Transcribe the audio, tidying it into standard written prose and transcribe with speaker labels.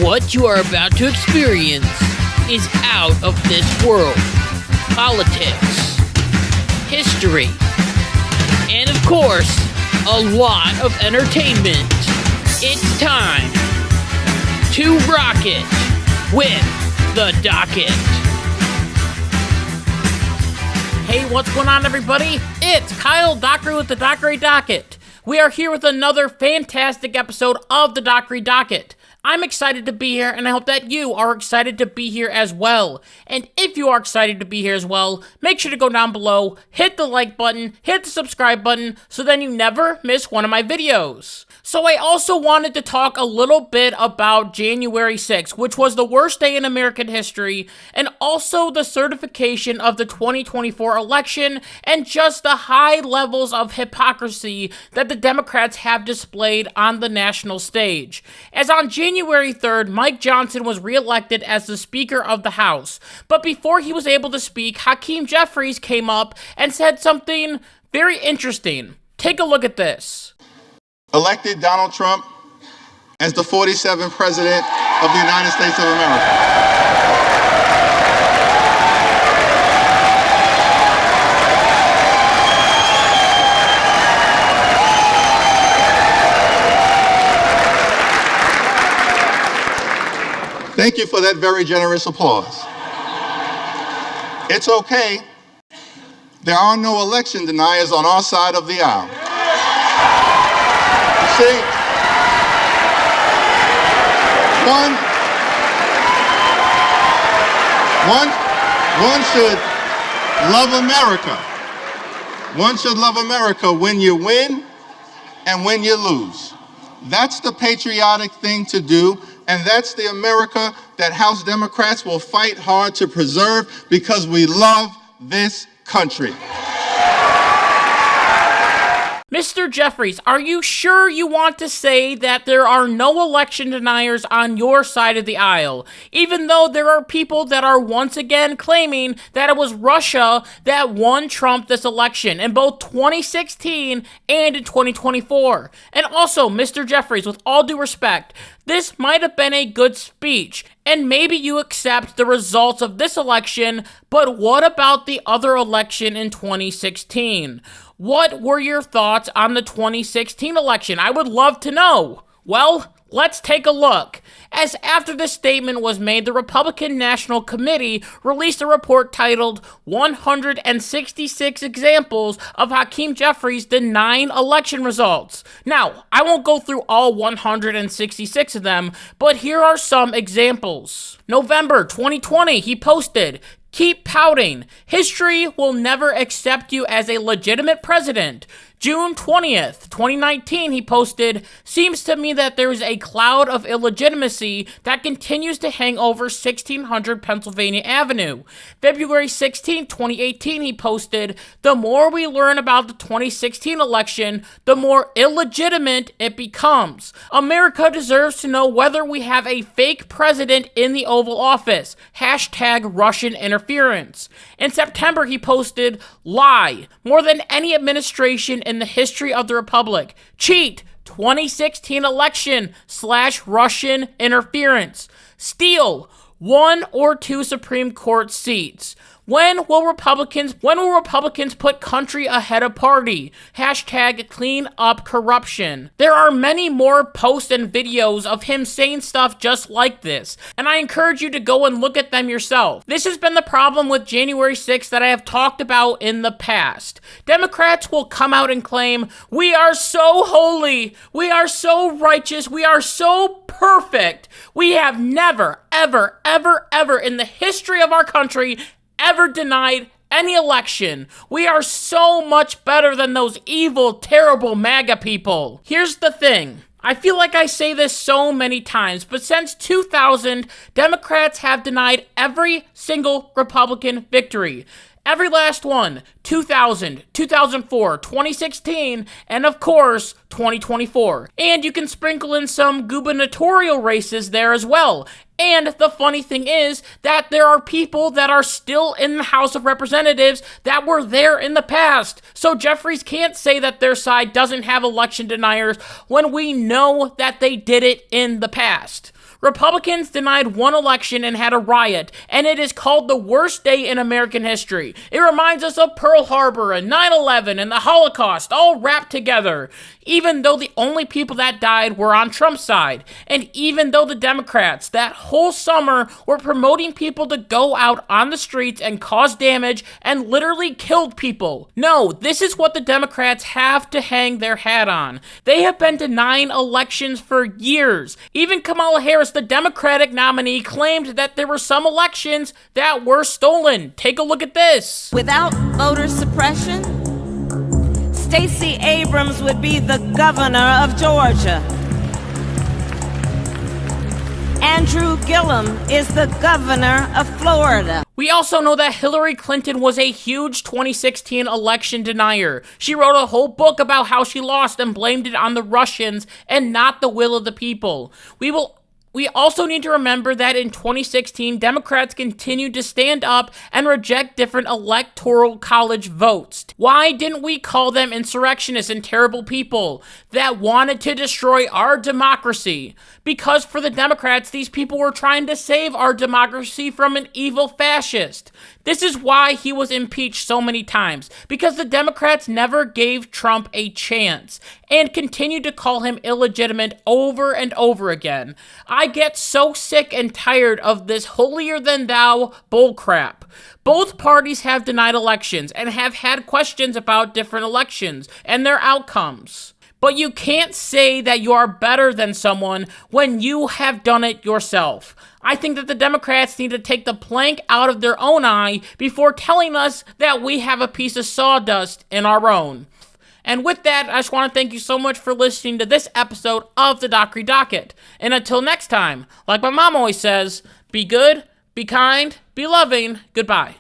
Speaker 1: What you are about to experience is out of this world. Politics, history, and of course, a lot of entertainment. It's time to rock it with the Docket. Hey, what's going on, everybody? It's Kyle Dockery with the Dockery Docket. We are here with another fantastic episode of the Dockery Docket. I'm excited to be here, and I hope that you are excited to be here as well. And if you are excited to be here as well, make sure to go down below, hit the like button, hit the subscribe button, so then you never miss one of my videos. So I also wanted to talk a little bit about January 6th, which was the worst day in American history, and also the certification of the 2024 election, and just the high levels of hypocrisy that the Democrats have displayed on the national stage. As on January 3rd, Mike Johnson was reelected as the Speaker of the House, but before he was able to speak, Hakeem Jefferies came up and said something very interesting. Take a look at this.
Speaker 2: Elected Donald Trump as the 47th President of the United States of America. Thank you for that very generous applause. It's okay. There are no election deniers on our side of the aisle. See, one should love America. One should love America when you win and when you lose. That's the patriotic thing to do, and that's the America that House Democrats will fight hard to preserve because we love this country.
Speaker 1: Mr. Jefferies, are you sure you want to say that there are no election deniers on your side of the aisle, even though there are people that are once again claiming that it was Russia that won Trump this election in both 2016 and in 2024? And also, Mr. Jefferies, with all due respect, this might have been a good speech, and maybe you accept the results of this election, but what about the other election in 2016? What were your thoughts on the 2016 election? I would love to know. Well, let's take a look. As after this statement was made, the Republican National Committee released a report titled 166 Examples of Hakeem Jefferies Denying Election Results. Now, I won't go through all 166 of them, but here are some examples. November 2020, he posted, "Keep pouting. History will never accept you as a legitimate president." June 20th, 2019, he posted, "Seems to me that there is a cloud of illegitimacy that continues to hang over 1600 Pennsylvania Avenue." February 16th, 2018, he posted, "The more we learn about the 2016 election, the more illegitimate it becomes. America deserves to know whether we have a fake president in the Oval Office. Hashtag Russian interference." In September, he posted, "Lie. More than any administration in the history of the Republic. Cheat. 2016 election / Russian interference. Steal 1 or 2 Supreme Court seats. When will Republicans put country ahead of party? Hashtag clean up corruption." There are many more posts and videos of him saying stuff just like this, and I encourage you to go and look at them yourself. This has been the problem with January 6th that I have talked about in the past. Democrats will come out and claim, "We are so holy, we are so righteous, we are so perfect. We have never, ever, ever, ever in the history of our country ever denied any election. We are so much better than those evil, terrible MAGA people." Here's the thing. I feel like I say this so many times, but since 2000, Democrats have denied every single Republican victory. Every last one. 2000, 2004, 2016, and of course, 2024. And you can sprinkle in some gubernatorial races there as well. And the funny thing is that there are people that are still in the House of Representatives that were there in the past. So Jefferies can't say that their side doesn't have election deniers when we know that they did it in the past. Republicans denied one election and had a riot, and it is called the worst day in American history. It reminds us of Pearl Harbor and 9/11 and the Holocaust all wrapped together, even though the only people that died were on Trump's side, and even though the Democrats that whole summer were promoting people to go out on the streets and cause damage and literally killed people. No, this is what the Democrats have to hang their hat on. They have been denying elections for years. Even Kamala Harris, the Democratic nominee, claimed that there were some elections that were stolen. Take a look at this.
Speaker 3: Without voter suppression, Stacey Abrams would be the governor of Georgia. Andrew Gillum is the governor of Florida.
Speaker 1: We also know that Hillary Clinton was a huge 2016 election denier. She wrote a whole book about how she lost and blamed it on the Russians and not the will of the people. We also need to remember that in 2016, Democrats continued to stand up and reject different electoral college votes. Why didn't we call them insurrectionists and terrible people that wanted to destroy our democracy? Because for the Democrats, these people were trying to save our democracy from an evil fascist. This is why he was impeached so many times, because the Democrats never gave Trump a chance and continued to call him illegitimate over and over again. I get so sick and tired of this holier-than-thou bullcrap. Both parties have denied elections and have had questions about different elections and their outcomes. But you can't say that you are better than someone when you have done it yourself. I think that the Democrats need to take the plank out of their own eye before telling us that we have a piece of sawdust in our own. And with that, I just want to thank you so much for listening to this episode of the Dockery Docket. And until next time, like my mom always says, be good, be kind, be loving, goodbye.